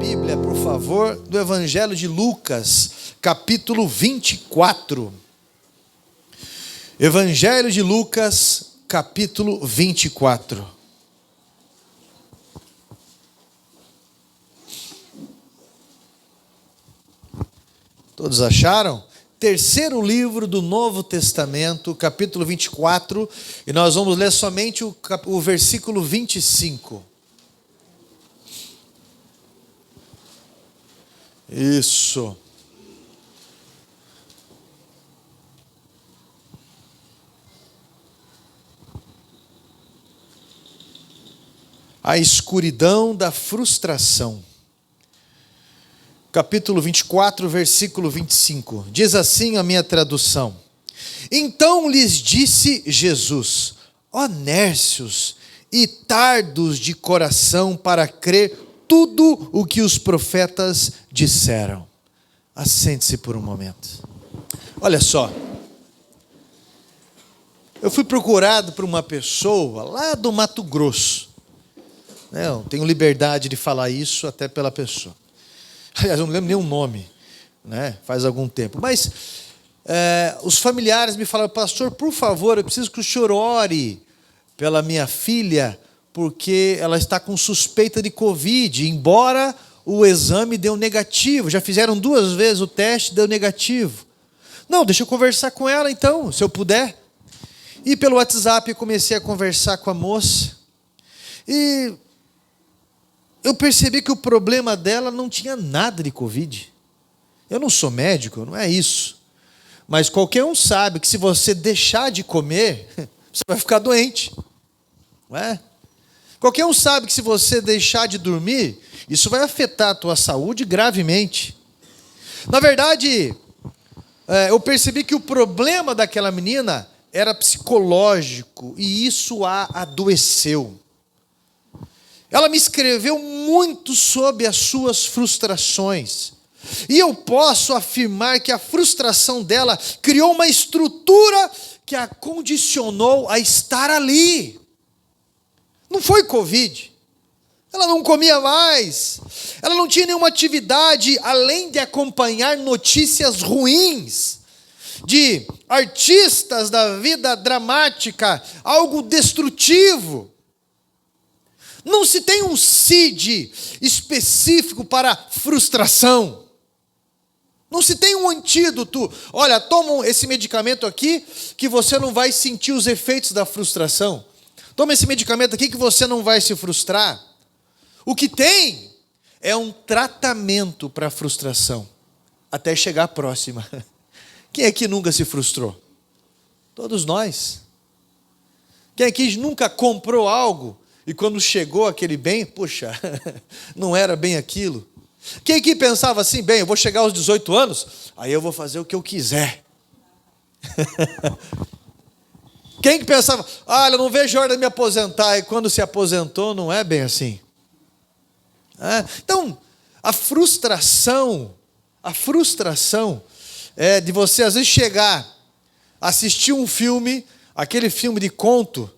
Bíblia, por favor, do Evangelho de Lucas, capítulo 24. Evangelho de Lucas, capítulo 24. Todos acharam? Terceiro livro do Novo Testamento, capítulo 24, e nós vamos ler somente o versículo 25. Isso. A escuridão da frustração. Capítulo 24, versículo 25. Diz assim a minha tradução: Então lhes disse Jesus: ó nércios e tardos de coração para crer tudo o que os profetas disseram. Assente-se por um momento. Olha só. Eu fui procurado por uma pessoa lá do Mato Grosso. Eu tenho liberdade de falar isso até pela pessoa. Aliás, eu não lembro nem o nome, né? Faz algum tempo. Mas os familiares me falaram: pastor, por favor, eu preciso que o senhor ore pela minha filha, porque ela está com suspeita de Covid, embora o exame deu negativo. Já fizeram 2 vezes o teste, deu negativo. Não, deixa eu conversar com ela então, se eu puder. E pelo WhatsApp eu comecei a conversar com a moça. E eu percebi que o problema dela não tinha nada de Covid. Eu não sou médico, não é isso. Mas qualquer um sabe que se você deixar de comer, você vai ficar doente. Não é? Qualquer um sabe que se você deixar de dormir, isso vai afetar a tua saúde gravemente. Na verdade, eu percebi que o problema daquela menina era psicológico e isso a adoeceu. Ela me escreveu muito sobre as suas frustrações. E eu posso afirmar que a frustração dela criou uma estrutura que a condicionou a estar ali. Não foi Covid. Ela não comia mais. Ela não tinha nenhuma atividade além de acompanhar notícias ruins de artistas da vida dramática, algo destrutivo. Não se tem um CID específico para frustração. Não se tem um antídoto. Olha, toma esse medicamento aqui que você não vai sentir os efeitos da frustração. Toma esse medicamento aqui que você não vai se frustrar. O que tem é um tratamento para a frustração, até chegar à próxima. Quem aqui nunca se frustrou? Todos nós. Quem aqui nunca comprou algo e quando chegou aquele bem, puxa, não era bem aquilo? Quem aqui pensava assim: bem, eu vou chegar aos 18 anos, aí eu vou fazer o que eu quiser. Quem que pensava: eu não vejo a hora de me aposentar, e quando se aposentou não é bem assim? Então, a frustração é de você às vezes chegar, assistir um filme, aquele filme de conto,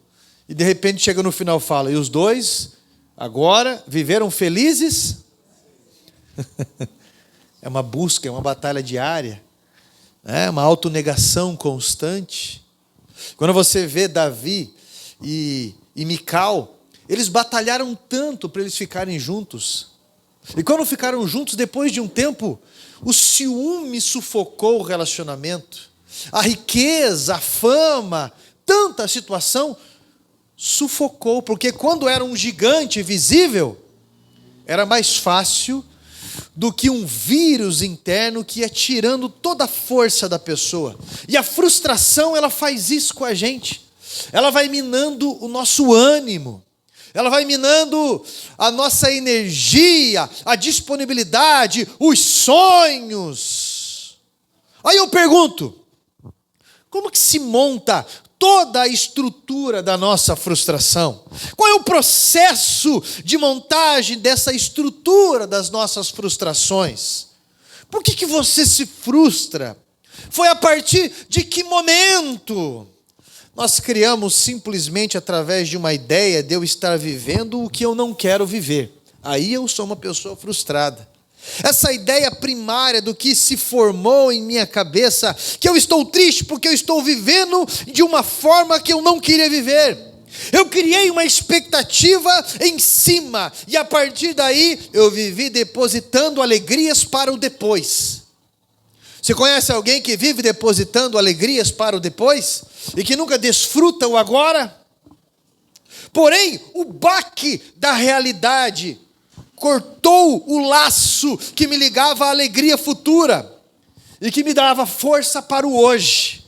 e de repente chega no final e fala: e os dois agora viveram felizes? É uma busca, é uma batalha diária, é uma autonegação constante. Quando você vê Davi e Mical, eles batalharam tanto para eles ficarem juntos. E quando ficaram juntos, depois de um tempo, o ciúme sufocou o relacionamento. A riqueza, a fama, tanta situação sufocou, porque quando era um gigante visível, era mais fácil do que um vírus interno que ia tirando toda a força da pessoa. E a frustração, ela faz isso com a gente. Ela vai minando o nosso ânimo. Ela vai minando a nossa energia, a disponibilidade, os sonhos. Aí eu pergunto: como que se monta toda a estrutura da nossa frustração? Qual é o processo de montagem dessa estrutura das nossas frustrações? Por que você se frustra? Foi a partir de que momento? Nós criamos simplesmente através de uma ideia de eu estar vivendo o que eu não quero viver. aí eu sou uma pessoa frustrada. Essa ideia primária do que se formou em minha cabeça, que eu estou triste porque eu estou vivendo de uma forma que eu não queria viver. Eu criei uma expectativa em cima, e a partir daí eu vivi depositando alegrias para o depois. Você conhece alguém que vive depositando alegrias para o depois? E que nunca desfruta o agora? Porém, o baque da realidade cortou o laço que me ligava à alegria futura e que me dava força para o hoje.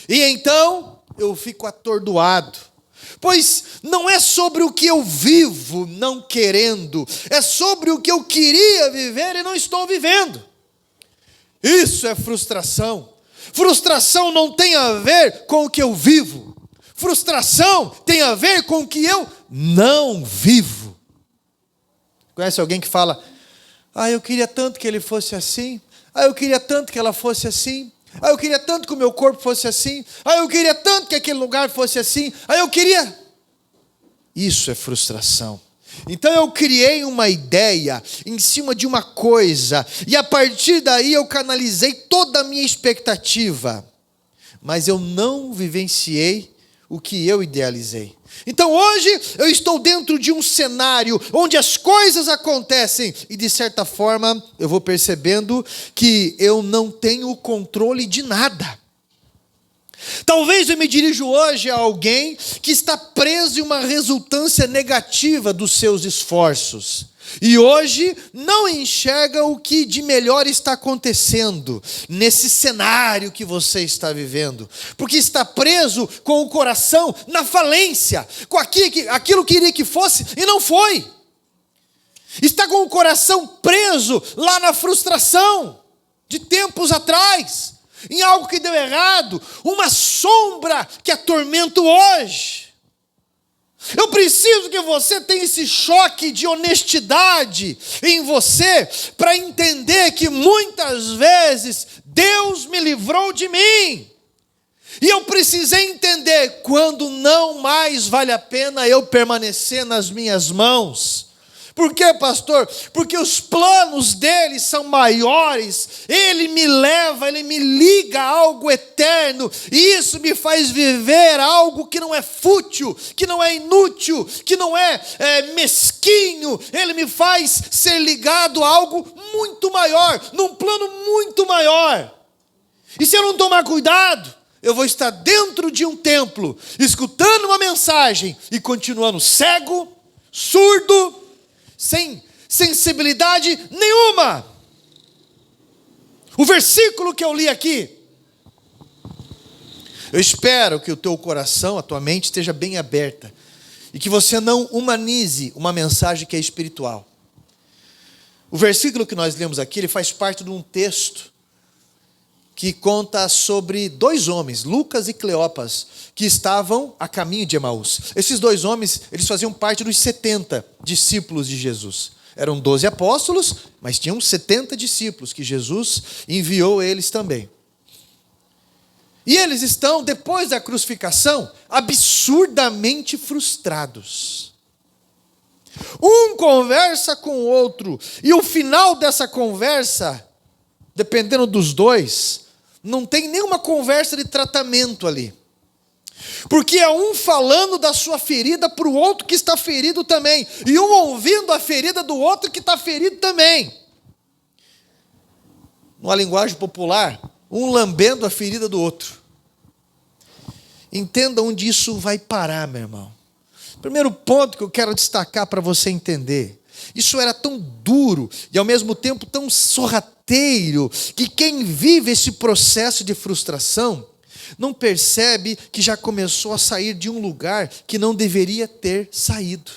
E então eu fico atordoado, pois não é sobre o que eu vivo não querendo, é sobre o que eu queria viver e não estou vivendo. Isso é frustração. Frustração não tem a ver com o que eu vivo. Frustração tem a ver com o que eu não vivo. Conhece alguém que fala: eu queria tanto que ele fosse assim, eu queria tanto que ela fosse assim, eu queria tanto que o meu corpo fosse assim, eu queria tanto que aquele lugar fosse assim, eu queria... Isso é frustração. Então eu criei uma ideia em cima de uma coisa, e a partir daí eu canalizei toda a minha expectativa, mas eu não vivenciei o que eu idealizei. Então hoje eu estou dentro de um cenário onde as coisas acontecem e de certa forma eu vou percebendo que eu não tenho o controle de nada. Talvez eu me dirijo hoje a alguém que está preso em uma resultância negativa dos seus esforços. E hoje não enxerga o que de melhor está acontecendo nesse cenário que você está vivendo. Porque está preso com o coração na falência, com aquilo que queria que fosse e não foi. Está com o coração preso lá na frustração de tempos atrás, em algo que deu errado, uma sombra que atormenta hoje. Eu preciso que você tenha esse choque de honestidade em você, para entender que muitas vezes Deus me livrou de mim. E eu precisei entender quando não mais vale a pena eu permanecer nas minhas mãos. Por quê, pastor? Porque os planos dele são maiores, ele me leva, ele me liga a algo eterno, e isso me faz viver algo que não é fútil, que não é inútil, que não é mesquinho. Ele me faz ser ligado a algo muito maior, num plano muito maior. E se eu não tomar cuidado, eu vou estar dentro de um templo, escutando uma mensagem e continuando cego, surdo, sem sensibilidade nenhuma. O versículo que eu li aqui, eu espero que o teu coração, a tua mente esteja bem aberta e que você não humanize uma mensagem que é espiritual. O versículo que nós lemos aqui, ele faz parte de um texto que conta sobre dois homens, Lucas e Cleopas, que estavam a caminho de Emaús. Esses dois homens, eles faziam parte dos 70 discípulos de Jesus. Eram 12 apóstolos, mas tinham 70 discípulos que Jesus enviou eles também. E eles estão, depois da crucificação, absurdamente frustrados. Um conversa com o outro, e o final dessa conversa, dependendo dos dois, não tem nenhuma conversa de tratamento ali. Porque é um falando da sua ferida para o outro que está ferido também. E um ouvindo a ferida do outro que está ferido também. Numa linguagem popular, um lambendo a ferida do outro. Entenda onde isso vai parar, meu irmão. Primeiro ponto que eu quero destacar para você entender. Isso era tão duro e ao mesmo tempo tão sorrateiro, que quem vive esse processo de frustração não percebe que já começou a sair de um lugar que não deveria ter saído.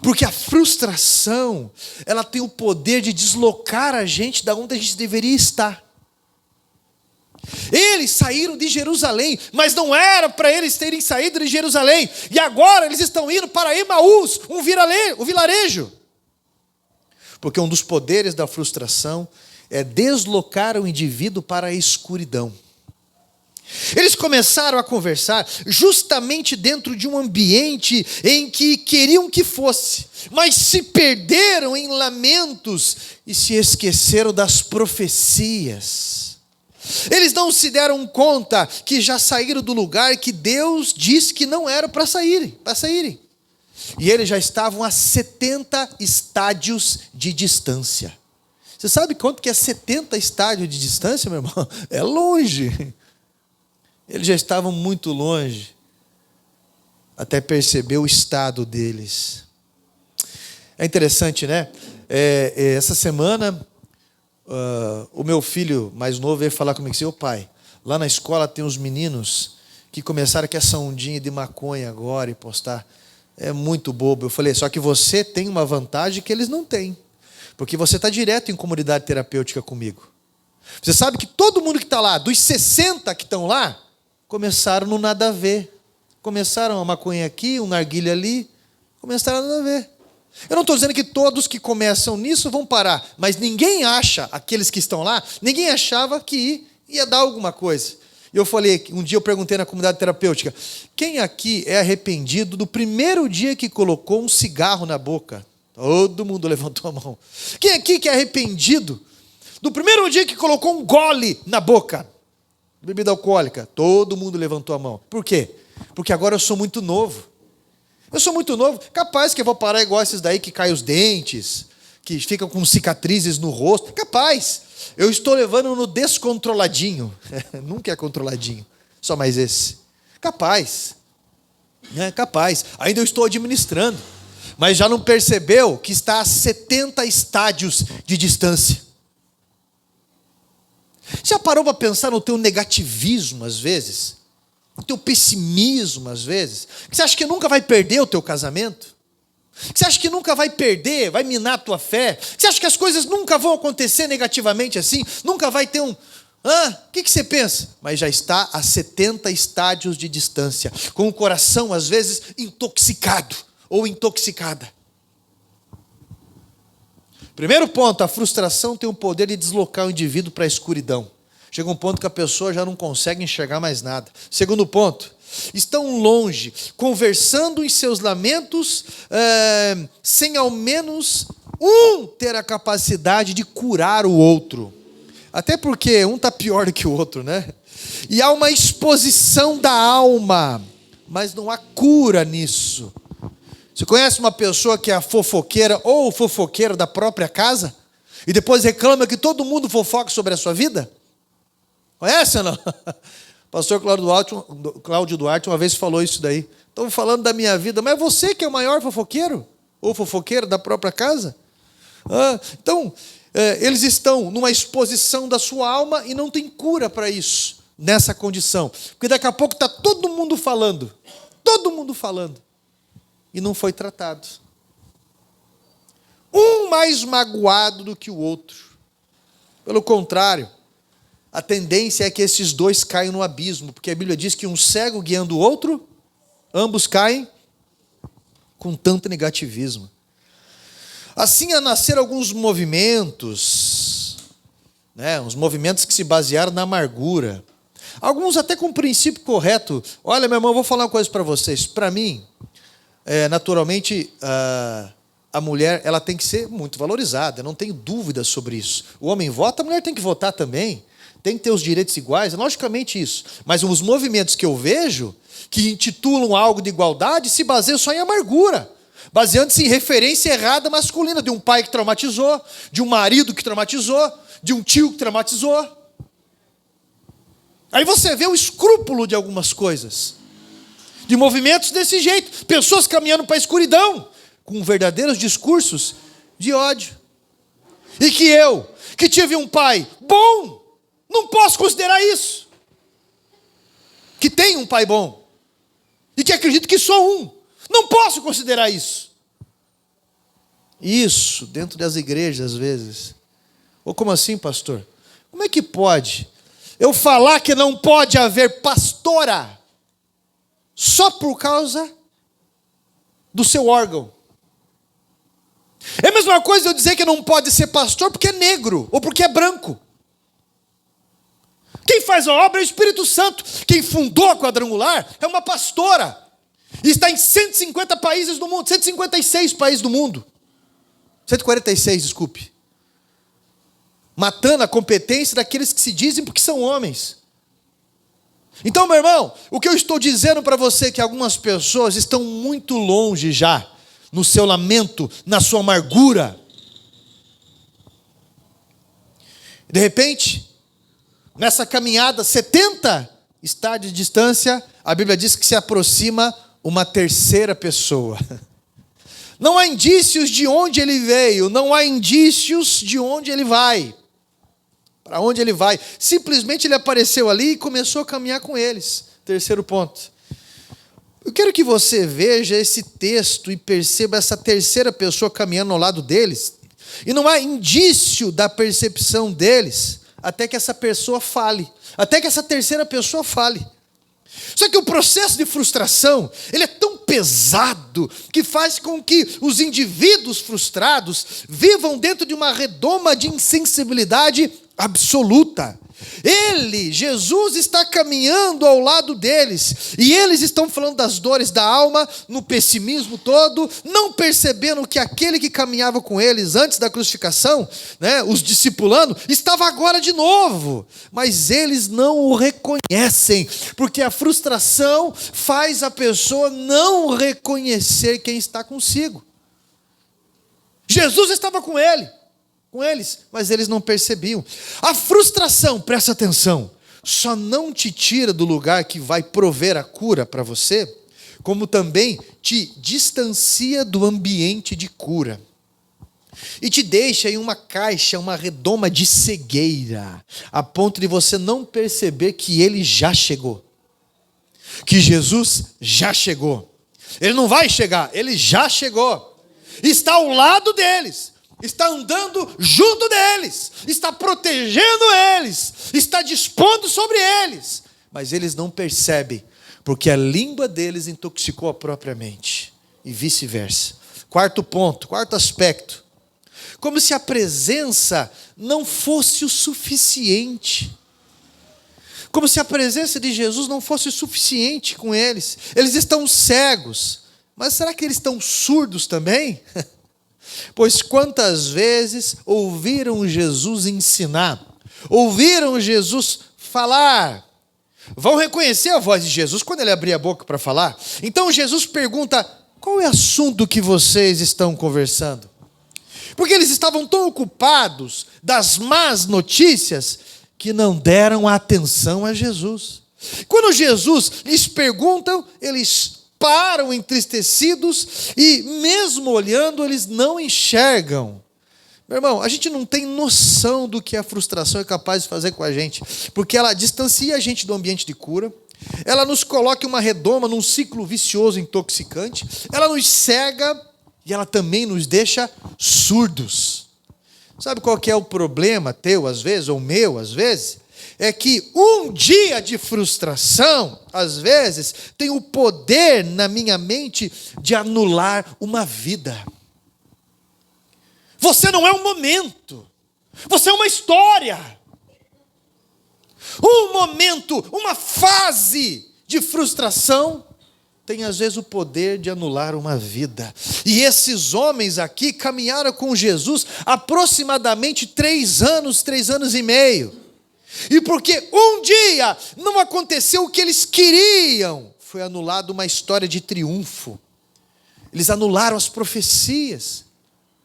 Porque a frustração, ela tem o poder de deslocar a gente da onde a gente deveria estar. Eles saíram de Jerusalém, mas não era para eles terem saído de Jerusalém. E agora eles estão indo para Emaús, um vilarejo. Porque um dos poderes da frustração é deslocar o indivíduo para a escuridão. Eles começaram a conversar justamente dentro de um ambiente em que queriam que fosse, mas se perderam em lamentos e se esqueceram das profecias. Eles não se deram conta que já saíram do lugar que Deus disse que não era para saírem. E eles já estavam a 70 estádios de distância. Você sabe quanto que é 70 estádios de distância, meu irmão? É longe. Eles já estavam muito longe, até perceber o estado deles. É interessante, né? Essa semana, o meu filho mais novo veio falar comigo assim: ô pai, lá na escola tem uns meninos que começaram com essa ondinha de maconha agora e postar. É muito bobo. Eu falei, só que você tem uma vantagem que eles não têm, porque você está direto em comunidade terapêutica comigo. Você sabe que todo mundo que está lá, dos 60 que estão lá, começaram no nada a ver. Começaram a maconha aqui, um narguilha ali, começaram a nada a ver. Eu não estou dizendo que todos que começam nisso vão parar, mas ninguém acha, aqueles que estão lá, ninguém achava que ia dar alguma coisa. E eu falei, um dia eu perguntei na comunidade terapêutica, quem aqui é arrependido do primeiro dia que colocou um cigarro na boca? Todo mundo levantou a mão. Quem aqui que é arrependido do primeiro dia que colocou um gole na boca? Bebida alcoólica. Todo mundo levantou a mão. Por quê? Porque agora eu sou muito novo. Eu sou muito novo. Capaz que eu vou parar igual esses daí que caem os dentes, que ficam com cicatrizes no rosto. Capaz. Eu estou levando no descontroladinho. Nunca é controladinho. Só mais esse. Capaz. Capaz. Ainda eu estou administrando. Mas já não percebeu que está a 70 estádios de distância. Já parou para pensar no teu negativismo às vezes? No teu pessimismo às vezes? Que você acha que nunca vai perder o teu casamento? Que você acha que nunca vai perder, vai minar a tua fé? Que você acha que as coisas nunca vão acontecer negativamente assim? Nunca vai ter um... O que você pensa? Mas já está a 70 estádios de distância, com o coração às vezes intoxicado ou intoxicada. Primeiro ponto, a frustração tem o poder de deslocar o indivíduo para a escuridão. Chega um ponto que a pessoa já não consegue enxergar mais nada. Segundo ponto, estão longe, conversando em seus lamentos, sem ao menos um ter a capacidade de curar o outro. Até porque um está pior do que o outro, né? E há uma exposição da alma, mas não há cura nisso. Você conhece uma pessoa que é a fofoqueira ou o fofoqueiro da própria casa? E depois reclama que todo mundo fofoca sobre a sua vida? Conhece ou não? O pastor Cláudio Duarte uma vez falou isso daí. Estão falando da minha vida, mas é você que é o maior fofoqueiro? Ou fofoqueiro da própria casa? Então, eles estão numa exposição da sua alma e não tem cura para isso, nessa condição. Porque daqui a pouco está todo mundo falando. E não foi tratado. Um mais magoado do que o outro. Pelo contrário, a tendência é que esses dois caiam no abismo, porque a Bíblia diz que um cego guiando o outro, ambos caem com tanto negativismo. Assim a nascer alguns movimentos, uns movimentos que se basearam na amargura. Alguns até com o princípio correto. Olha, meu irmão, eu vou falar uma coisa para vocês. Para mim, naturalmente, a mulher ela tem que ser muito valorizada, não tenho dúvida sobre isso. O homem vota, a mulher tem que votar também, tem que ter os direitos iguais, é logicamente isso. Mas os movimentos que eu vejo, que intitulam algo de igualdade, se baseiam só em amargura, baseando-se em referência errada masculina, de um pai que traumatizou, de um marido que traumatizou, de um tio que traumatizou. Aí você vê o escrúpulo de algumas coisas, de movimentos desse jeito, pessoas caminhando para a escuridão, com verdadeiros discursos de ódio. E que tive um pai bom, não posso considerar isso. Que tenho um pai bom, e que acredito que sou um, não posso considerar isso. Isso, dentro das igrejas às vezes. Ou como assim, pastor? Como é que pode eu falar que não pode haver pastora só por causa do seu órgão? É a mesma coisa eu dizer que não pode ser pastor porque é negro ou porque é branco. Quem faz a obra é o Espírito Santo. Quem fundou a Quadrangular é uma pastora. E está em 150 países do mundo, 156 países do mundo. 146, desculpe. Matando a competência daqueles que se dizem porque são homens. Então, meu irmão, o que eu estou dizendo para você é que algumas pessoas estão muito longe já, no seu lamento, na sua amargura. De repente, nessa caminhada, 70 estádios de distância, a Bíblia diz que se aproxima uma terceira pessoa. Não há indícios de onde ele veio, não há indícios de onde ele vai. Para onde ele vai? Simplesmente ele apareceu ali e começou a caminhar com eles. Terceiro ponto. Eu quero que você veja esse texto e perceba essa terceira pessoa caminhando ao lado deles. E não há indício da percepção deles até que essa pessoa fale. Até que essa terceira pessoa fale. Só que o processo de frustração, ele é tão pesado que faz com que os indivíduos frustrados vivam dentro de uma redoma de insensibilidade absoluta. Jesus está caminhando ao lado deles, e eles estão falando das dores da alma, no pessimismo todo, não percebendo que aquele que caminhava com eles antes da crucificação, os discipulando, estava agora de novo, mas eles não o reconhecem, porque a frustração faz a pessoa não reconhecer quem está consigo. Jesus estava com eles, mas eles não percebiam. A frustração, presta atenção, só não te tira do lugar que vai prover a cura para você, como também te distancia do ambiente de cura. E te deixa em uma caixa, uma redoma de cegueira, a ponto de você não perceber que ele já chegou. Que Jesus já chegou. Ele não vai chegar, ele já chegou. Está ao lado deles. Está andando junto deles, está protegendo eles, está dispondo sobre eles, mas eles não percebem, porque a língua deles intoxicou a própria mente, e vice-versa. Quarto ponto, quarto aspecto, como se a presença não fosse o suficiente, como se a presença de Jesus não fosse o suficiente com eles. Eles estão cegos, mas será que eles estão surdos também? Pois quantas vezes ouviram Jesus ensinar, ouviram Jesus falar, vão reconhecer a voz de Jesus quando ele abrir a boca para falar. Então Jesus pergunta: qual é o assunto que vocês estão conversando? Porque eles estavam tão ocupados das más notícias que não deram atenção a Jesus. Quando Jesus lhes pergunta, eles param entristecidos e mesmo olhando eles não enxergam. Meu irmão, a gente não tem noção do que a frustração é capaz de fazer com a gente, porque ela distancia a gente do ambiente de cura, ela nos coloca em uma redoma, num ciclo vicioso intoxicante, ela nos cega e ela também nos deixa surdos. Sabe qual que é o problema teu às vezes, ou meu às vezes? É que um dia de frustração, às vezes, tem o poder na minha mente de anular uma vida. Você não é um momento, você é uma história. Um momento, uma fase de frustração tem às vezes o poder de anular uma vida. E esses homens aqui caminharam com Jesus aproximadamente 3 anos e meio. E porque um dia não aconteceu o que eles queriam, foi anulada uma história de triunfo. Eles anularam as profecias.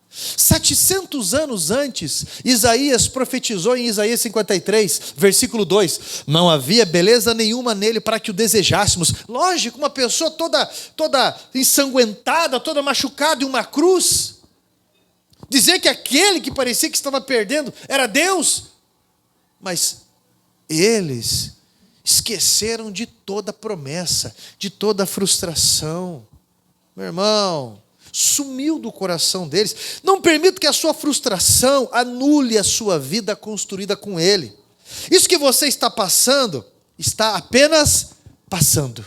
700 anos antes, Isaías profetizou em Isaías 53, versículo 2: não havia beleza nenhuma nele para que o desejássemos. Lógico, uma pessoa toda ensanguentada, toda machucada em uma cruz, dizer que aquele que parecia que estava perdendo era Deus. Mas eles esqueceram de toda a promessa, de toda a frustração. Meu irmão, sumiu do coração deles. Não permita que a sua frustração anule a sua vida construída com Ele. Isso que você está passando, está apenas passando.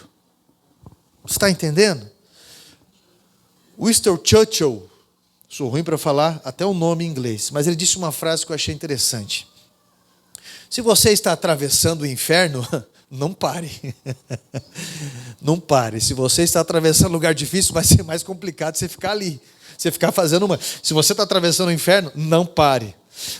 Está entendendo? Winston Churchill, sou ruim para falar até o nome em inglês, mas ele disse uma frase que eu achei interessante. Se você está atravessando o inferno, não pare. Não pare. Se você está atravessando um lugar difícil, vai ser mais complicado você ficar ali. Você ficar fazendo uma... Se você está atravessando o inferno, não pare.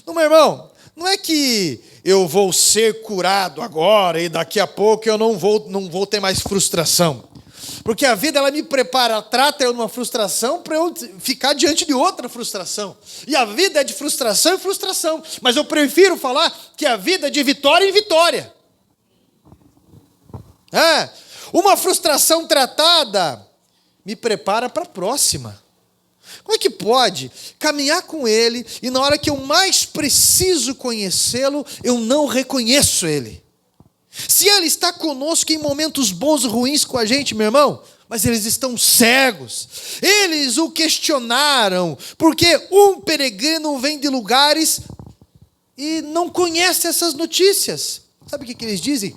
Não, meu irmão, não é que eu vou ser curado agora e daqui a pouco eu não vou ter mais frustração. Porque a vida, ela me prepara, trata eu numa frustração para eu ficar diante de outra frustração. E a vida é de frustração em frustração. Mas eu prefiro falar que a vida é de vitória em vitória. Uma frustração tratada me prepara para a próxima. Como é que pode caminhar com Ele e na hora que eu mais preciso conhecê-lo, eu não reconheço Ele? Se Ele está conosco em momentos bons e ruins com a gente, meu irmão, mas eles estão cegos. Eles o questionaram, porque um peregrino vem de lugares e não conhece essas notícias. Sabe o que eles dizem?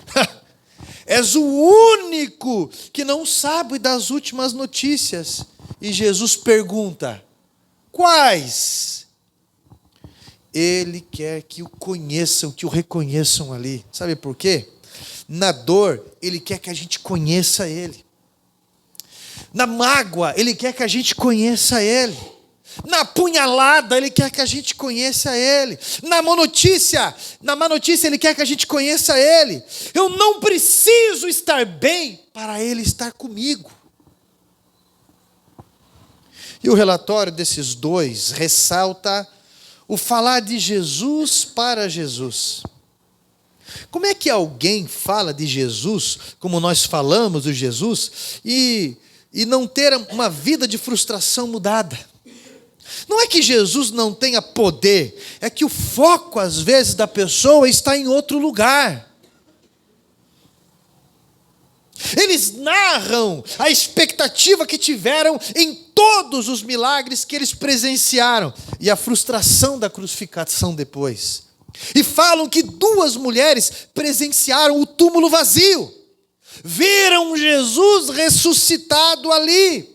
És o único que não sabe das últimas notícias. E Jesus pergunta: quais? Ele quer que o conheçam, que o reconheçam ali. Sabe por quê? Na dor, Ele quer que a gente conheça Ele. Na mágoa, Ele quer que a gente conheça Ele. Na apunhalada, Ele quer que a gente conheça Ele. Na má notícia, Ele quer que a gente conheça Ele. Eu não preciso estar bem para Ele estar comigo. E o relatório desses dois ressalta o falar de Jesus para Jesus. Como é que alguém fala de Jesus, como nós falamos de Jesus, e não ter uma vida de frustração mudada? Não é que Jesus não tenha poder, é que o foco, às vezes, da pessoa está em outro lugar. Eles narram a expectativa que tiveram em todos os milagres que eles presenciaram e a frustração da crucificação depois. E falam que 2 mulheres presenciaram o túmulo vazio, viram Jesus ressuscitado ali.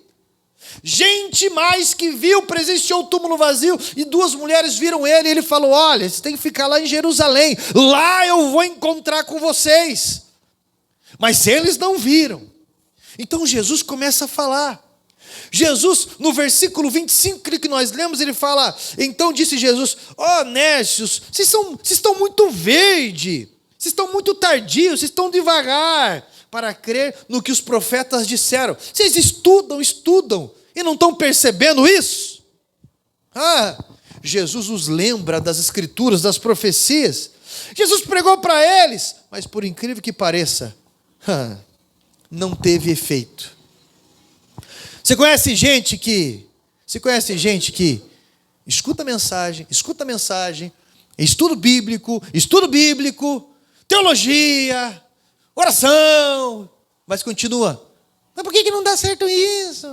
Gente mais que viu, presenciou o túmulo vazio, e 2 mulheres viram ele, e ele falou: olha, você tem que ficar lá em Jerusalém, lá eu vou encontrar com vocês. Mas eles não viram. Então Jesus começa a falar. Jesus, no versículo 25 que nós lemos, ele fala: então disse Jesus: ó nércios, vocês estão muito verde, vocês estão muito tardios, vocês estão devagar para crer no que os profetas disseram. Vocês estudam, e não estão percebendo isso? Jesus os lembra das escrituras, das profecias. Jesus pregou para eles, mas por incrível que pareça, não teve efeito. Você conhece gente que escuta mensagem, estudo bíblico, teologia, oração, mas continua: mas por que não dá certo isso?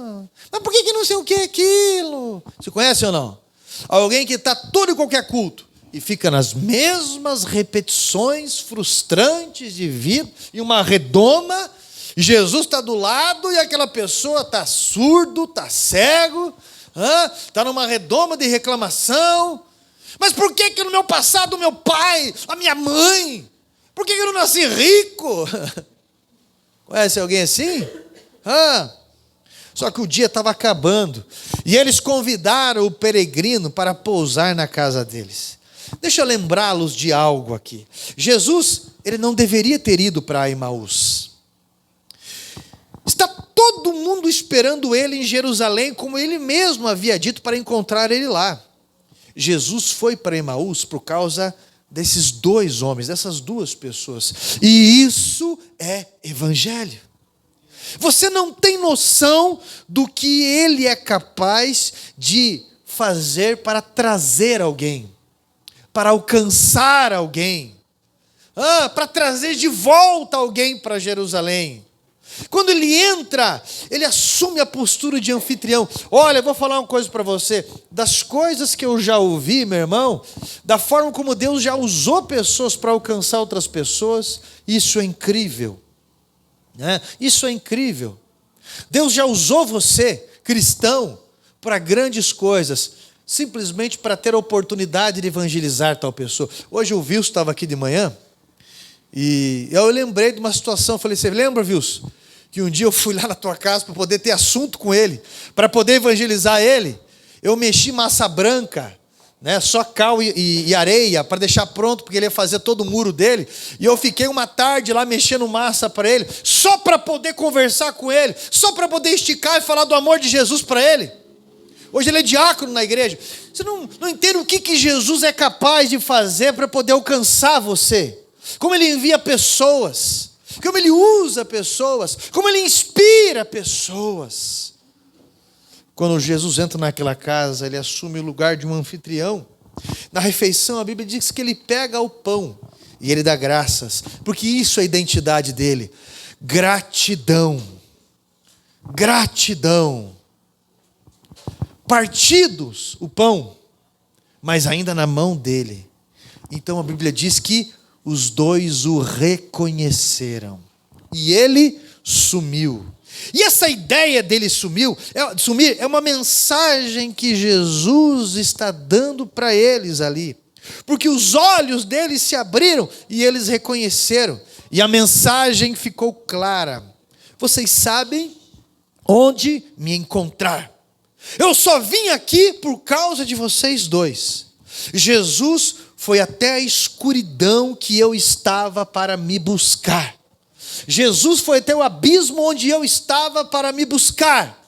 Mas por que não sei o que é aquilo? Você conhece ou não? Alguém que está todo e qualquer culto e fica nas mesmas repetições frustrantes de vida, e uma redoma, Jesus está do lado e aquela pessoa está surdo, está cego, está numa redoma de reclamação. Mas por que no meu passado, o meu pai, a minha mãe, por que eu não nasci rico? Conhece alguém assim? Só que o dia estava acabando e eles convidaram o peregrino para pousar na casa deles. Deixa eu lembrá-los de algo aqui. Jesus, ele não deveria ter ido para Emaús. Está todo mundo esperando ele em Jerusalém, como ele mesmo havia dito, para encontrar ele lá. Jesus foi para Emaús por causa desses 2 homens, dessas 2 pessoas. E isso é evangelho. Você não tem noção do que ele é capaz de fazer para trazer alguém, para alcançar alguém, para trazer de volta alguém para Jerusalém. Quando ele entra, ele assume a postura de anfitrião. Olha, eu vou falar uma coisa para você. Das coisas que eu já ouvi, meu irmão, da forma como Deus já usou pessoas para alcançar outras pessoas, isso é incrível. Isso é incrível. Deus já usou você, cristão, para grandes coisas. simplesmente para ter a oportunidade de evangelizar tal pessoa. Hoje o Wilson estava aqui de manhã, e eu lembrei de uma situação. Eu falei, você lembra, Wilson, que um dia eu fui lá na tua casa para poder ter assunto com ele, para poder evangelizar ele? Eu mexi massa branca, né, só cal e areia, para deixar pronto, porque ele ia fazer todo o muro dele, e eu fiquei uma tarde lá mexendo massa para ele, só para poder conversar com ele, só para poder esticar e falar do amor de Jesus para ele. Hoje ele é diácono na igreja. Você não entende o que Jesus é capaz de fazer para poder alcançar você. Como ele envia pessoas, como ele usa pessoas, como ele inspira pessoas. Quando Jesus entra naquela casa, ele assume o lugar de um anfitrião. Na refeição, a Bíblia diz que ele pega o pão e ele dá graças, porque isso é a identidade dele. Gratidão. Gratidão. Partidos o pão, mas ainda na mão dele. Então a Bíblia diz que os dois o reconheceram. E ele sumiu. E essa ideia dele sumir é uma mensagem que Jesus está dando para eles ali. Porque os olhos deles se abriram e eles reconheceram. E a mensagem ficou clara. Vocês sabem onde me encontrar. Eu só vim aqui por causa de vocês dois. Jesus foi até a escuridão que eu estava para me buscar. Jesus foi até o abismo onde eu estava para me buscar.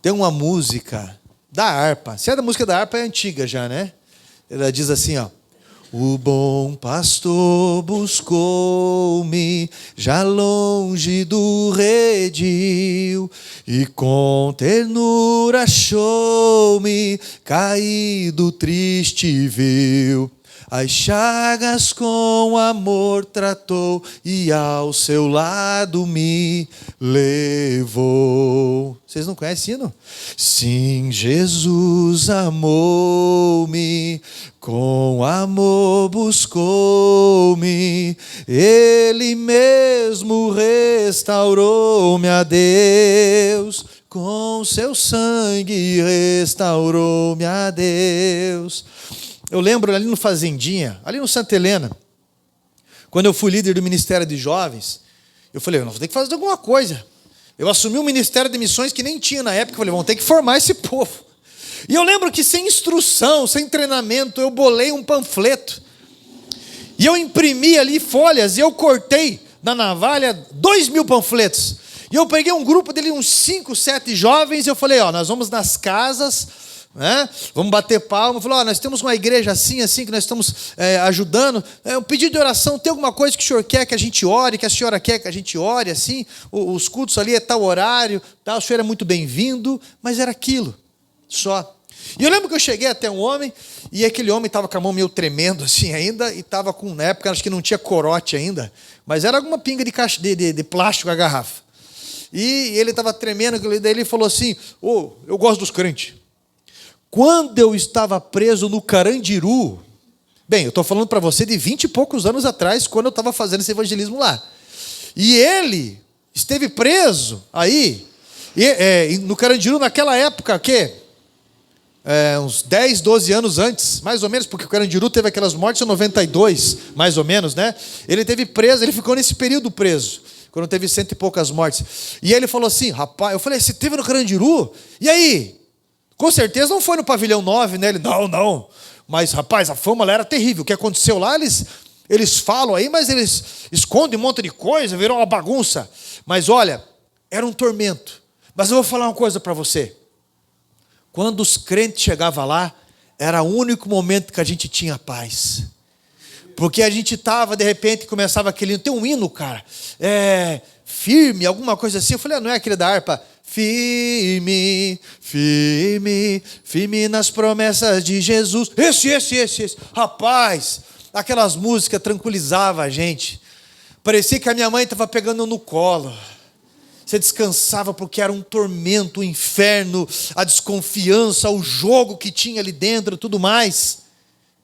Tem uma música da harpa. Se é da música da harpa, é antiga já, né? Ela diz assim, ó. O bom pastor buscou-me, já longe do redil, e com ternura achou-me, caído triste viu. As chagas com amor tratou, e ao seu lado me levou. Vocês não conhecem hino? Sim, Jesus amou-me, com amor buscou-me, Ele mesmo restaurou-me a Deus, com seu sangue restaurou-me a Deus. Eu lembro ali no Fazendinha, ali no Santa Helena, quando eu fui líder do Ministério de Jovens, eu falei, nós vamos ter que fazer alguma coisa. Eu assumi um Ministério de Missões que nem tinha na época, eu falei, vamos ter que formar esse povo. E eu lembro que sem instrução, sem treinamento, eu bolei um panfleto. E eu imprimi ali folhas e eu cortei na navalha 2.000 panfletos. E eu peguei um grupo dele, uns 5, 7 jovens, e eu falei, nós vamos nas casas, né? Vamos bater palma. Eu falei, nós temos uma igreja assim, que nós estamos ajudando. Um pedido de oração, tem alguma coisa que o senhor quer que a gente ore, que a senhora quer que a gente ore, assim? Os cultos ali é tal horário, tal, o senhor é muito bem-vindo, mas era aquilo. Só. E eu lembro que eu cheguei até um homem, e aquele homem estava com a mão meio tremendo assim ainda, e estava com, na época, acho que não tinha corote ainda, mas era alguma pinga de plástico a garrafa. E ele estava tremendo, daí ele falou assim, eu gosto dos crentes. Quando eu estava preso no Carandiru, bem, eu estou falando para você de 20 e poucos anos atrás, quando eu estava fazendo esse evangelismo lá. E ele esteve preso aí, no Carandiru, naquela época, uns 10, 12 anos antes, mais ou menos, porque o Carandiru teve aquelas mortes em 92, mais ou menos, né? Ele teve preso, ele ficou nesse período preso, quando teve 100 e poucas mortes. E aí ele falou assim, rapaz, eu falei, você teve no Carandiru? E aí? Com certeza não foi no pavilhão 9, né? Ele, não. Mas, rapaz, a fama lá era terrível. O que aconteceu lá, eles falam aí, mas eles escondem um monte de coisa, virou uma bagunça. Mas olha, era um tormento. Mas eu vou falar uma coisa para você. Quando os crentes chegavam lá, era o único momento que a gente tinha paz. Porque a gente estava, de repente, começava aquele... Tem um hino, cara, firme, alguma coisa assim. Eu falei, não é aquele da harpa? Firme, firme, firme nas promessas de Jesus. Esse. Rapaz, aquelas músicas tranquilizavam a gente. Parecia que a minha mãe estava pegando no colo. Você descansava porque era um tormento, o inferno, a desconfiança, o jogo que tinha ali dentro, tudo mais.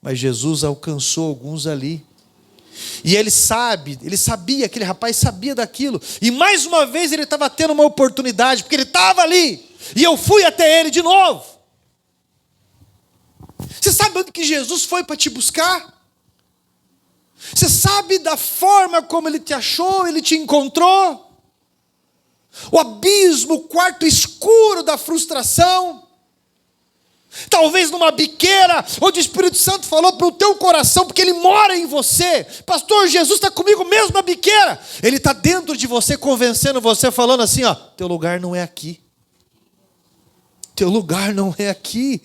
Mas Jesus alcançou alguns ali. E ele sabia, aquele rapaz sabia daquilo. E mais uma vez ele estava tendo uma oportunidade, porque ele estava ali. E eu fui até ele de novo. Você sabe onde que Jesus foi para te buscar? Você sabe da forma como ele te achou, ele te encontrou? O abismo, o quarto escuro da frustração. Talvez numa biqueira, onde o Espírito Santo falou para o teu coração, porque ele mora em você. Pastor, Jesus está comigo mesmo na biqueira. Ele está dentro de você, convencendo você, falando assim, ó, teu lugar não é aqui. Teu lugar não é aqui.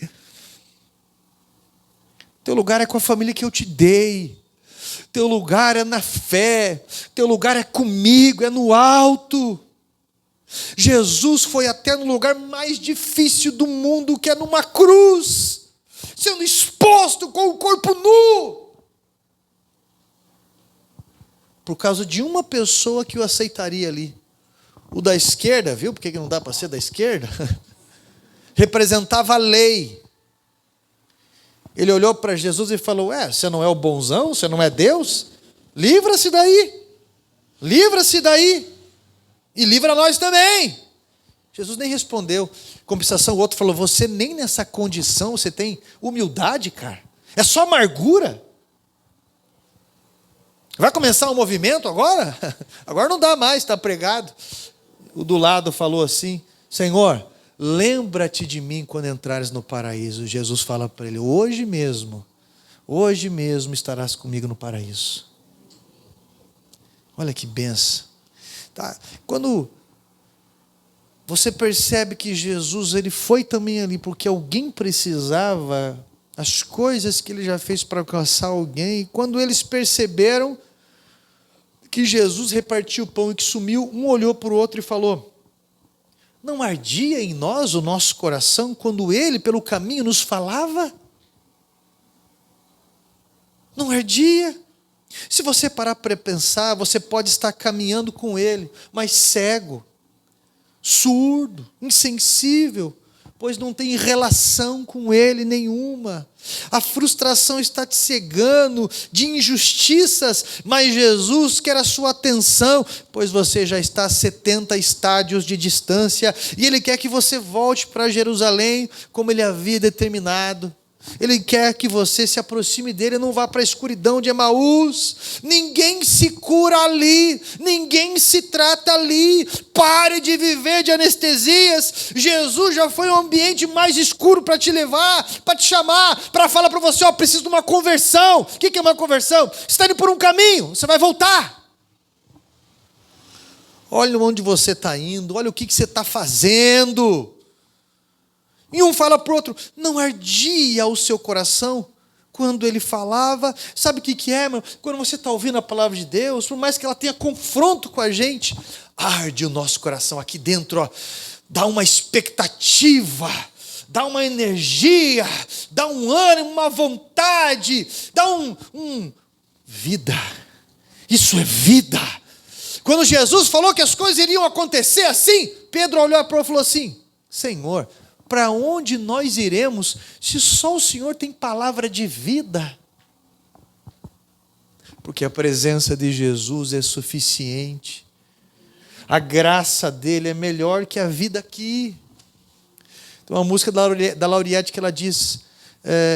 Teu lugar é com a família que eu te dei. Teu lugar é na fé. Teu lugar é comigo, é no alto. Jesus foi até no lugar mais difícil do mundo, que é numa cruz, sendo exposto com o corpo nu, por causa de uma pessoa que o aceitaria ali. O da esquerda, viu? Por que não dá para ser da esquerda? Representava a lei. Ele olhou para Jesus e falou, você não é o bonzão? Você não é Deus? Livra-se daí. Livra-se daí. E livra nós também. Jesus nem respondeu. Em compensação, o outro falou, você nem nessa condição, você tem humildade, cara. É só amargura. Vai começar um movimento agora? Agora não dá mais, está pregado. O do lado falou assim, Senhor, lembra-te de mim quando entrares no paraíso. Jesus fala para ele, hoje mesmo estarás comigo no paraíso. Olha que benção. Tá? Quando você percebe que Jesus ele foi também ali porque alguém precisava, as coisas que ele já fez para alcançar alguém, e quando eles perceberam que Jesus repartiu o pão e que sumiu, um olhou para o outro e falou, não ardia em nós o nosso coração quando ele pelo caminho nos falava? Não ardia? Se você parar para pensar, você pode estar caminhando com ele, mas cego, surdo, insensível, pois não tem relação com ele nenhuma. A frustração está te cegando de injustiças, mas Jesus quer a sua atenção, pois você já está a 70 estádios de distância, e ele quer que você volte para Jerusalém, como ele havia determinado. Ele quer que você se aproxime dele, não vá para a escuridão de Emaús. Ninguém se cura ali, ninguém se trata ali. Pare de viver de anestesias. Jesus já foi um ambiente mais escuro para te levar, para te chamar, para falar para você, preciso de uma conversão. O que é uma conversão? Você está indo por um caminho, você vai voltar. Olha onde você está indo, olha o que você está fazendo. E um fala para o outro, não ardia o seu coração quando ele falava? Sabe o que é, irmão? Quando você está ouvindo a palavra de Deus, por mais que ela tenha confronto com a gente, arde o nosso coração aqui dentro, dá uma expectativa, dá uma energia, dá um ânimo, uma vontade, dá vida. Isso é vida. Quando Jesus falou que as coisas iriam acontecer assim, Pedro olhou para ele e falou assim, Senhor, para onde nós iremos se só o Senhor tem palavra de vida? Porque a presença de Jesus é suficiente. A graça dele é melhor que a vida aqui. Tem uma música da Lauriette que ela diz,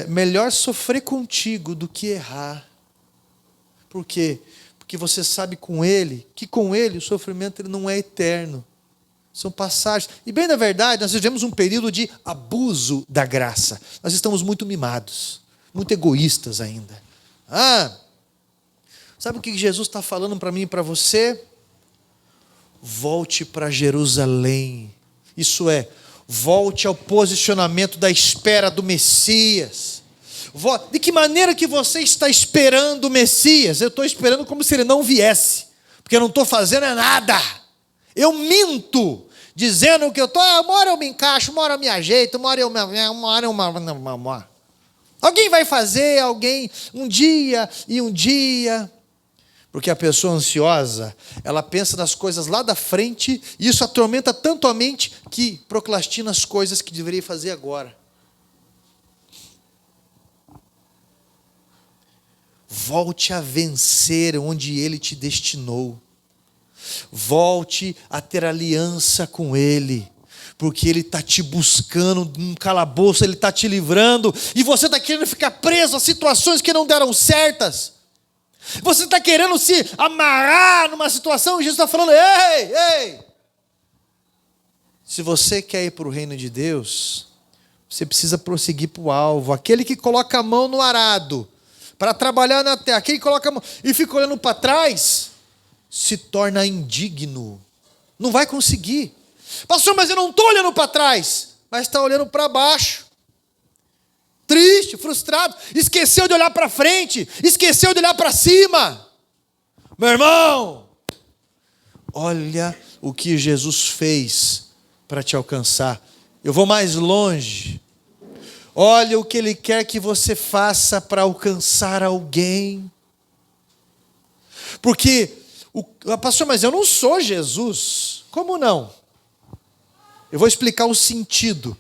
melhor sofrer contigo do que errar. Por quê? Porque você sabe que com ele o sofrimento ele não é eterno. São passagens. E bem na verdade, nós vivemos um período de abuso da graça. Nós estamos muito mimados, muito egoístas ainda. Sabe o que Jesus está falando para mim e para você? Volte para Jerusalém. Isso é, volte ao posicionamento da espera do Messias. De que maneira que você está esperando o Messias? Eu estou esperando como se ele não viesse, porque eu não estou fazendo nada. Eu minto, dizendo que eu estou, uma hora eu me encaixo, uma hora eu me ajeito, uma hora eu... Alguém vai fazer, um dia e um dia. Porque a pessoa ansiosa, ela pensa nas coisas lá da frente, e isso atormenta tanto a mente que procrastina as coisas que deveria fazer agora. Volte a vencer onde Ele te destinou. Volte a ter aliança com Ele, porque Ele está te buscando num calabouço, Ele está te livrando, e você está querendo ficar preso a situações que não deram certas. Você está querendo se amarrar numa situação, e Jesus está falando, ei! Se você quer ir para o reino de Deus, você precisa prosseguir para o alvo. Aquele que coloca a mão no arado, para trabalhar na terra, aquele que coloca a mão e fica olhando para trás, se torna indigno. Não vai conseguir. Pastor, mas eu não estou olhando para trás, mas está olhando para baixo. Triste, frustrado, esqueceu de olhar para frente, esqueceu de olhar para cima. Meu irmão, olha o que Jesus fez para te alcançar. Eu vou mais longe. Olha o que Ele quer que você faça para alcançar alguém. Porque, pastor, mas eu não sou Jesus. Como não? Eu vou explicar o sentido.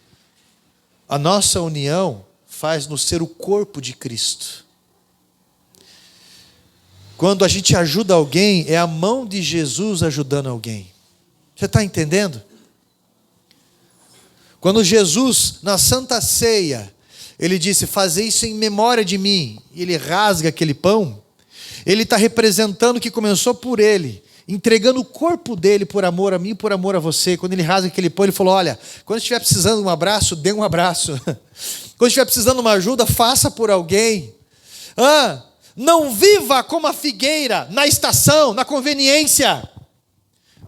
A nossa união faz-nos ser o corpo de Cristo. Quando a gente ajuda alguém, é a mão de Jesus ajudando alguém. Você está entendendo? Quando Jesus, na Santa Ceia, Ele disse, fazei isso em memória de mim, e Ele rasga aquele pão, Ele está representando que começou por Ele, entregando o corpo dele por amor a mim e por amor a você. Quando Ele rasga aquele pão, Ele falou, olha, quando estiver precisando de um abraço, dê um abraço. Quando estiver precisando de uma ajuda, faça por alguém. Não viva como a figueira, na estação, na conveniência.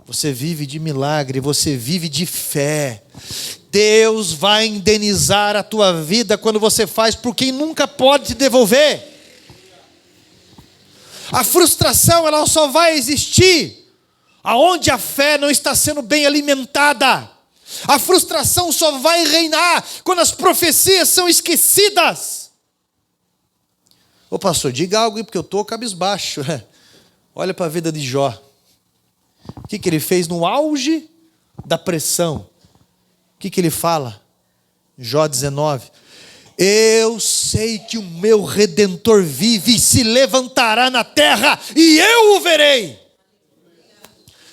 Você vive de milagre, você vive de fé. Deus vai indenizar a tua vida quando você faz por quem nunca pode te devolver. A frustração, ela só vai existir aonde a fé não está sendo bem alimentada. A frustração só vai reinar quando as profecias são esquecidas. Ô pastor, diga algo aí, porque eu estou cabisbaixo. Olha para a vida de Jó. O que ele fez no auge da pressão? O que ele fala? Jó 19. Eu sei que o meu Redentor vive e se levantará na terra e eu o verei.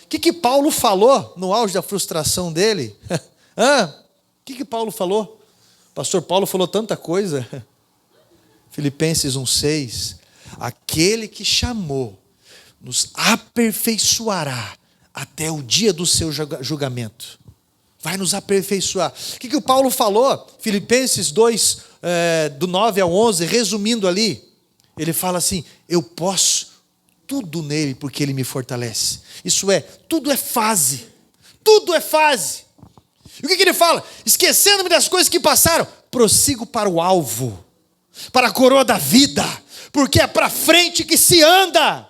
O que Paulo falou no auge da frustração dele? O que Paulo falou? Pastor Paulo falou tanta coisa. Filipenses 1,6. Aquele que chamou nos aperfeiçoará até o dia do seu julgamento. Vai nos aperfeiçoar. O que o Paulo falou? Filipenses 2, do 9 ao 11, resumindo ali, ele fala assim, eu posso tudo nele porque ele me fortalece. Isso é, tudo é fase. Tudo é fase. E o que ele fala? Esquecendo-me das coisas que passaram, prossigo para o alvo, para a coroa da vida, porque é para frente que se anda.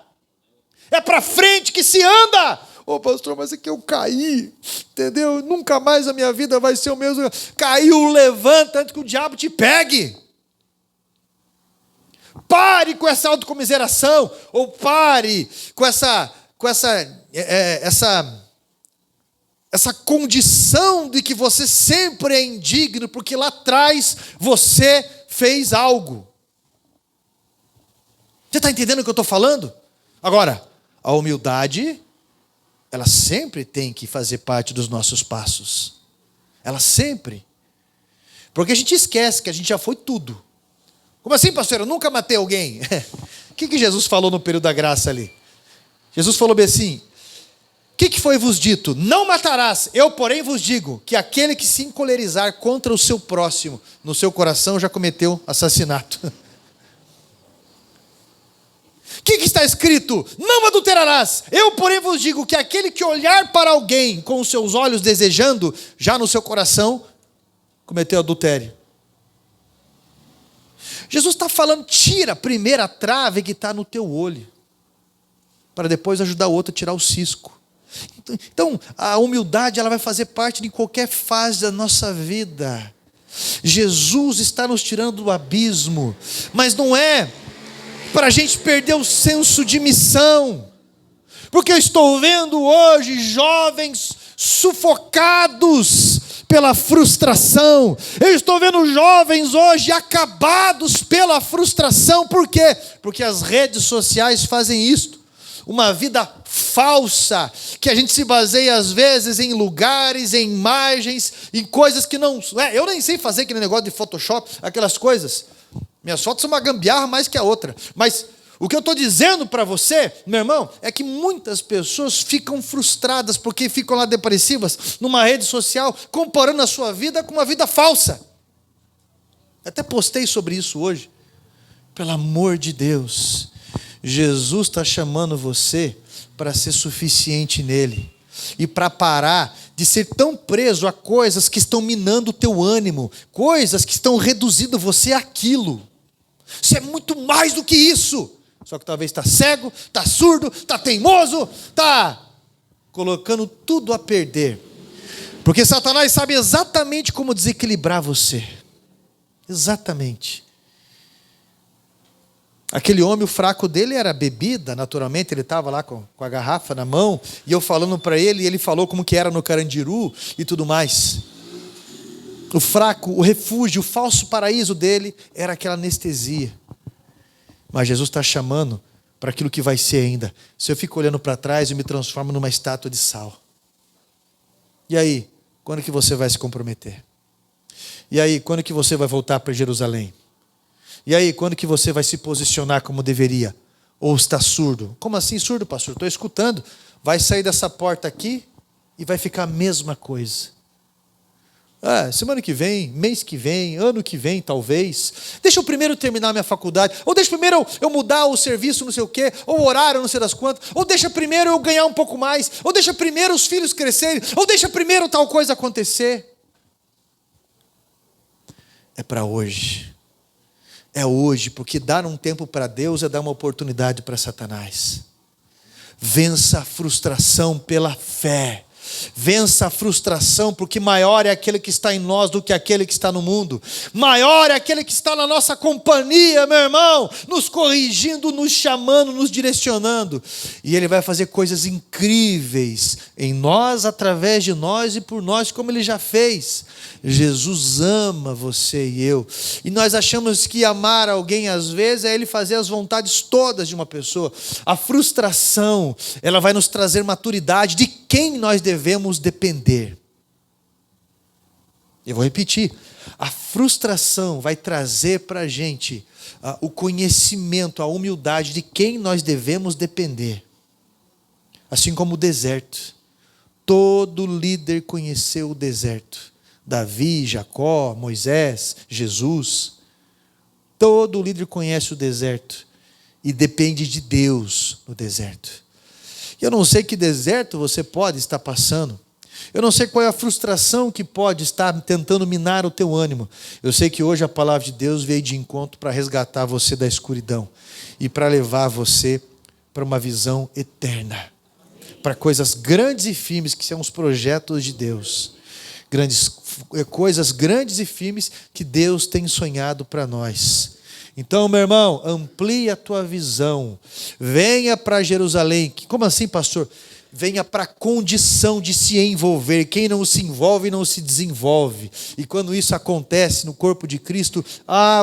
É para frente que se anda. Ô pastor, mas é que eu caí, entendeu? Nunca mais a minha vida vai ser o mesmo. Caiu, levanta antes que o diabo te pegue. Pare com essa autocomiseração, ou pare com essa condição de que você sempre é indigno, porque lá atrás você fez algo. Você está entendendo o que eu estou falando? Agora, a humildade, ela sempre tem que fazer parte dos nossos passos. Ela sempre. Porque a gente esquece que a gente já foi tudo. Como assim, pastor? Eu nunca matei alguém. O que Jesus falou no período da graça ali? Jesus falou bem assim, o que foi vos dito? Não matarás, eu porém vos digo, que aquele que se encolerizar contra o seu próximo, no seu coração já cometeu assassinato. O que está escrito? Não adulterarás. Eu, porém, vos digo que aquele que olhar para alguém com os seus olhos desejando, já no seu coração, cometeu adultério. Jesus está falando, tira a primeira trave que está no teu olho, para depois ajudar o outro a tirar o cisco. Então, a humildade, ela vai fazer parte de qualquer fase da nossa vida. Jesus está nos tirando do abismo, mas não é para a gente perder o senso de missão, porque eu estou vendo hoje jovens sufocados pela frustração. Eu estou vendo jovens hoje acabados pela frustração. Por quê? Porque as redes sociais fazem isto. Uma vida falsa, que a gente se baseia às vezes em lugares, em imagens, em coisas que não... eu nem sei fazer aquele negócio de Photoshop, aquelas coisas. Minhas fotos são uma gambiarra mais que a outra. Mas o que eu estou dizendo para você, meu irmão, é que muitas pessoas ficam frustradas porque ficam lá depressivas numa rede social, comparando a sua vida com uma vida falsa. Até postei sobre isso hoje. Pelo amor de Deus, Jesus está chamando você para ser suficiente nele e para parar de ser tão preso a coisas que estão minando o teu ânimo, coisas que estão reduzindo você àquilo. Você é muito mais do que isso. Só que talvez está cego, está surdo, está teimoso, está colocando tudo a perder. Porque Satanás sabe exatamente como desequilibrar você. Exatamente. Aquele homem, o fraco dele era a bebida, naturalmente, ele estava lá com a garrafa na mão, e eu falando para ele, e ele falou como que era no Carandiru e tudo mais. O fraco, o refúgio, o falso paraíso dele era aquela anestesia. Mas Jesus está chamando para aquilo que vai ser ainda. Se eu fico olhando para trás, eu me transformo numa estátua de sal. E aí, quando que você vai se comprometer? E aí, quando que você vai voltar para Jerusalém? E aí, quando que você vai se posicionar como deveria? Ou está surdo? Como assim surdo, pastor? Estou escutando. Vai sair dessa porta aqui e vai ficar a mesma coisa. Semana que vem, mês que vem, ano que vem, talvez. Deixa eu primeiro terminar minha faculdade. Ou deixa primeiro eu mudar o serviço, não sei o quê. Ou o horário, não sei das quantas. Ou deixa primeiro eu ganhar um pouco mais. Ou deixa primeiro os filhos crescerem. Ou deixa primeiro tal coisa acontecer. É para hoje. É hoje, porque dar um tempo para Deus é dar uma oportunidade para Satanás. Vença a frustração pela fé. Vença a frustração, porque maior é aquele que está em nós do que aquele que está no mundo. Maior é aquele que está na nossa companhia, meu irmão, nos corrigindo, nos chamando, nos direcionando. E Ele vai fazer coisas incríveis em nós, através de nós e por nós, como Ele já fez. Jesus ama você e eu. E nós achamos que amar alguém, às vezes, é Ele fazer as vontades todas de uma pessoa. A frustração, ela vai nos trazer maturidade de quem nós devemos depender. Eu vou repetir. A frustração vai trazer para a gente o conhecimento, a humildade de quem nós devemos depender. Assim como o deserto. Todo líder conheceu o deserto. Davi, Jacó, Moisés, Jesus. Todo líder conhece o deserto e depende de Deus no deserto. Eu não sei que deserto você pode estar passando. Eu não sei qual é a frustração que pode estar tentando minar o teu ânimo. Eu sei que hoje a palavra de Deus veio de encontro para resgatar você da escuridão e para levar você para uma visão eterna, para coisas grandes e firmes que são os projetos de Deus. Coisas grandes e firmes que Deus tem sonhado para nós. Então, meu irmão, amplie a tua visão. Venha para Jerusalém. Como assim, pastor? Venha para a condição de se envolver. Quem não se envolve, não se desenvolve. E quando isso acontece no corpo de Cristo,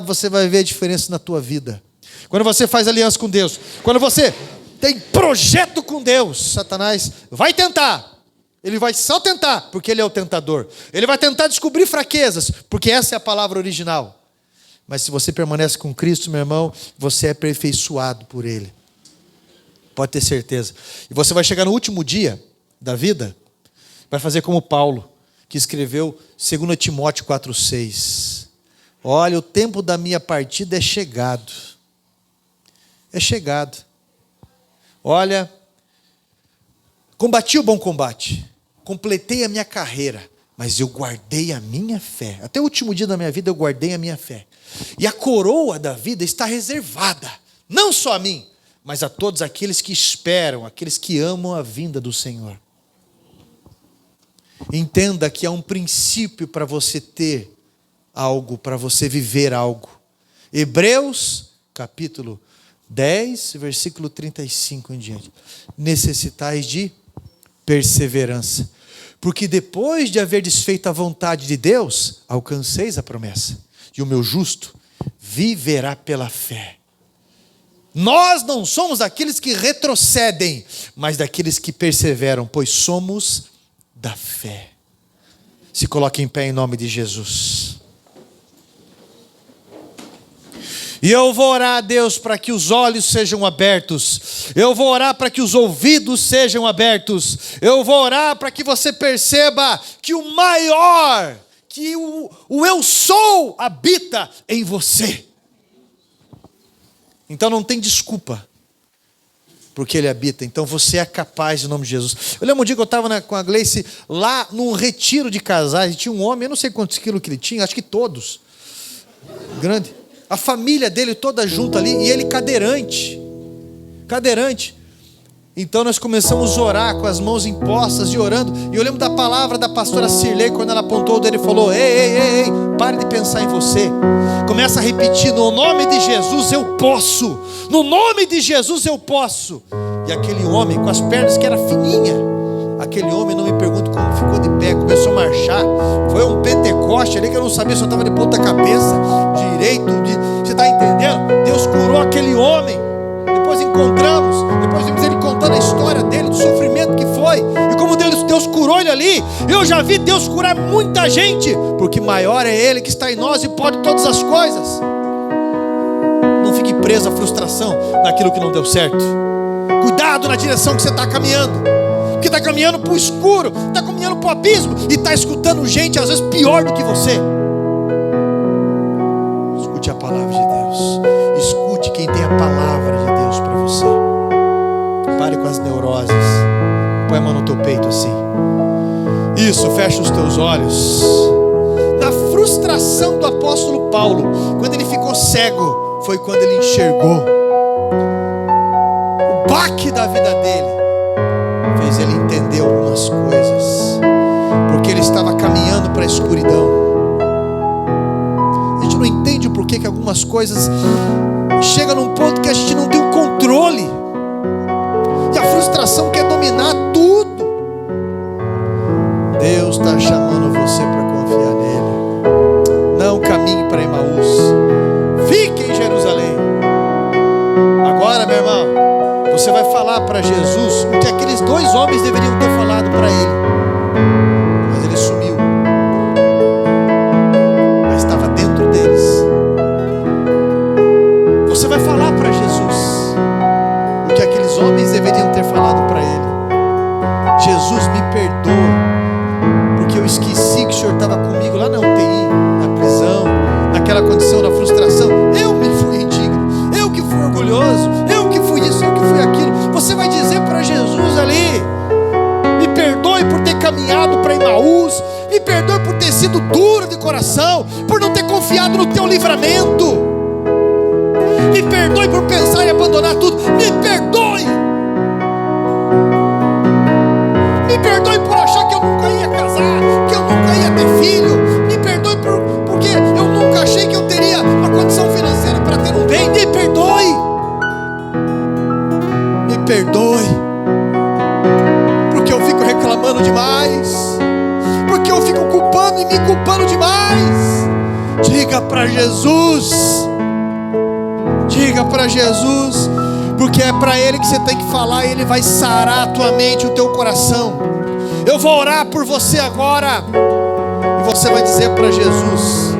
você vai ver a diferença na tua vida. Quando você faz aliança com Deus, quando você tem projeto com Deus, Satanás vai tentar. Ele vai só tentar, porque ele é o tentador. Ele vai tentar descobrir fraquezas, porque essa é a palavra original. Mas se você permanece com Cristo, meu irmão, você é aperfeiçoado por Ele. Pode ter certeza. E você vai chegar no último dia da vida, vai fazer como Paulo, que escreveu 2 Timóteo 4,6. Olha, o tempo da minha partida é chegado. É chegado. Olha, combati o bom combate, completei a minha carreira, mas eu guardei a minha fé. Até o último dia da minha vida eu guardei a minha fé. E a coroa da vida está reservada, não só a mim, mas a todos aqueles que esperam, aqueles que amam a vinda do Senhor. Entenda que há um princípio para você ter algo, para você viver algo. Hebreus, capítulo 10, versículo 35 em diante. Necessitais de perseverança. Porque depois de haver desfeito a vontade de Deus, alcanceis a promessa. E o meu justo viverá pela fé. Nós não somos daqueles que retrocedem, mas daqueles que perseveram, pois somos da fé. Se coloque em pé em nome de Jesus. E eu vou orar a Deus para que os olhos sejam abertos. Eu vou orar para que os ouvidos sejam abertos. Eu vou orar para que você perceba que o maior, que o eu sou habita em você. Então não tem desculpa, porque Ele habita. Então você é capaz em nome de Jesus. Eu lembro um dia que eu estava com a Gleice lá num retiro de casais, e tinha um homem, eu não sei quantos quilos que ele tinha, acho que todos. Grande. A família dele toda junto ali, e ele cadeirante. Então nós começamos a orar com as mãos impostas e orando. E eu lembro da palavra da pastora Cirlei, quando ela apontou o dedo e falou: ei, pare de pensar em você. Começa a repetir: no nome de Jesus eu posso. No nome de Jesus eu posso. E aquele homem com as pernas que era fininha, aquele homem, não me pergunto como ficou de pé, começou a marchar. Foi um Pentecoste ali que eu não sabia se eu estava de ponta cabeça, direito, você está entendendo? Deus curou aquele homem. Depois encontramos, depois vimos ele contando a história dele, do sofrimento que foi, e como Deus curou ele ali. Eu já vi Deus curar muita gente, porque maior é Ele que está em nós e pode todas as coisas. Não fique preso à frustração naquilo que não deu certo. Cuidado na direção que você está caminhando, porque está caminhando para o escuro, está caminhando para o abismo, e está escutando gente às vezes pior do que você. Escute a palavra de Deus. Escute quem tem a palavra de Deus para você. Pare com as neuroses. Põe a mão no teu peito assim. Isso, fecha os teus olhos. Na frustração do apóstolo Paulo, quando ele ficou cego, foi quando ele enxergou. O baque da vida dele fez ele entender algumas coisas, porque ele estava caminhando para a escuridão. A gente não entende o porquê que algumas coisas chega num ponto que a gente não tem o controle, e a frustração quer dominar tudo. Deus está chamando você para confiar nele. Não caminhe para Emaús, fique em Jerusalém. Agora, meu irmão, você vai falar para Jesus o que aqueles dois homens deveriam ter falado para ele, mas ele sumiu. Mas estava dentro deles. Você vai falar para Jesus o que aqueles homens deveriam ter falado para ele. Jesus, me perdoa, porque eu esqueci que o Senhor estava comigo lá na UTI, na prisão, naquela condição da frustração. Eu me fui indigno, eu que fui orgulhoso, eu que fui isso, eu que fui aquilo. Você vai dizer para Jesus ali: me perdoe por ter caminhado para Emaús, me perdoe por ter sido duro de coração, por não ter confiado no teu livramento, me perdoe por pensar em abandonar tudo, me perdoe. Me perdoe por achar que eu nunca ia casar, que eu nunca ia ter filho. Me perdoe porque eu nunca achei que eu teria uma condição financeira para ter um bem. Me perdoe. Me perdoe, porque eu fico reclamando demais, porque eu fico culpando e me culpando demais. Diga para Jesus. Diga para Jesus, porque é para Ele que você tem que falar, e Ele vai sarar a tua mente, o teu coração. Eu vou orar por você agora, e você vai dizer para Jesus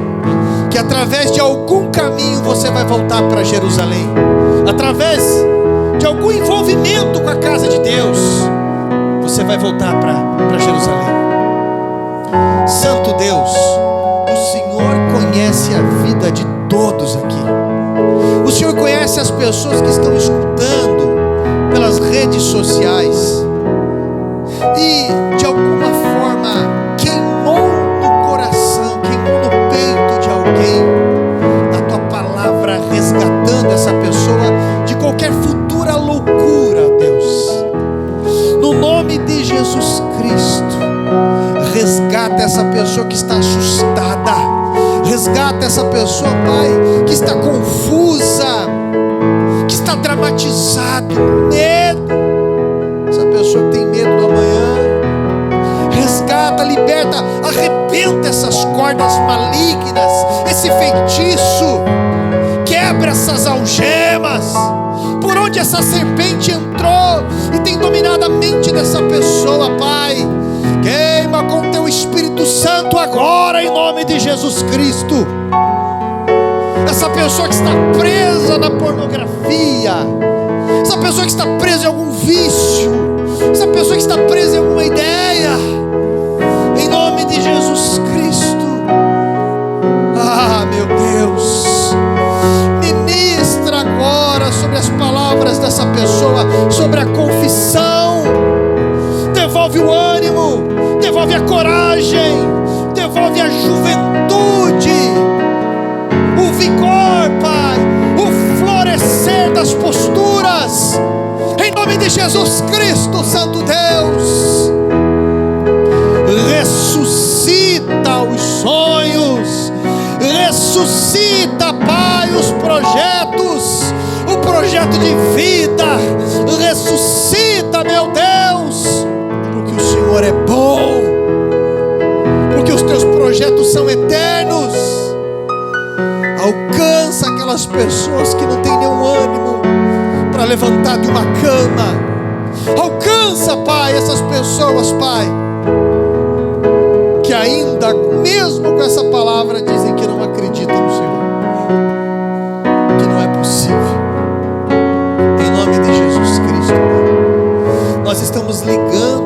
que através de algum caminho você vai voltar para Jerusalém, através de algum envolvimento com a casa de Deus, você vai voltar para Jerusalém. Santo Deus, o Senhor conhece a vida de todos aqui. O Senhor conhece as pessoas que estão escutando pelas redes sociais e de alguma forma queimou no coração, queimou no peito de alguém a tua palavra, resgatando essa pessoa de qualquer futura loucura, Deus. No nome de Jesus Cristo, resgata essa pessoa que está assustada. Resgata essa pessoa, Pai, que está confusa, que está dramatizado, medo. Essa pessoa que tem medo do amanhã, resgata capeta, arrebenta essas cordas malignas, esse feitiço, quebra essas algemas, por onde essa serpente entrou e tem dominado a mente dessa pessoa, Pai. Queima com teu Espírito Santo agora, em nome de Jesus Cristo. Essa pessoa que está presa na pornografia, essa pessoa que está presa em algum vício, essa pessoa que está presa em alguma ideia, em nome de Jesus Cristo. Ah, meu Deus, ministra agora sobre as palavras dessa pessoa, sobre a confissão. Devolve o ânimo, devolve a coragem, devolve a juventude, o vigor, Pai, o florescer das posturas, em nome de Jesus Cristo, Santo Deus. Ressuscita os sonhos, ressuscita, Pai, os projetos, o projeto de vida, ressuscita, meu Deus, porque o Senhor é bom, porque os teus projetos são eternos. Alcança aquelas pessoas que não têm nenhum ânimo para levantar de uma cama. Alcança, Pai, essas pessoas, Pai, que ainda, mesmo com essa palavra, dizem que não acreditam no Senhor, que não é possível. Em nome de Jesus Cristo, nós estamos ligando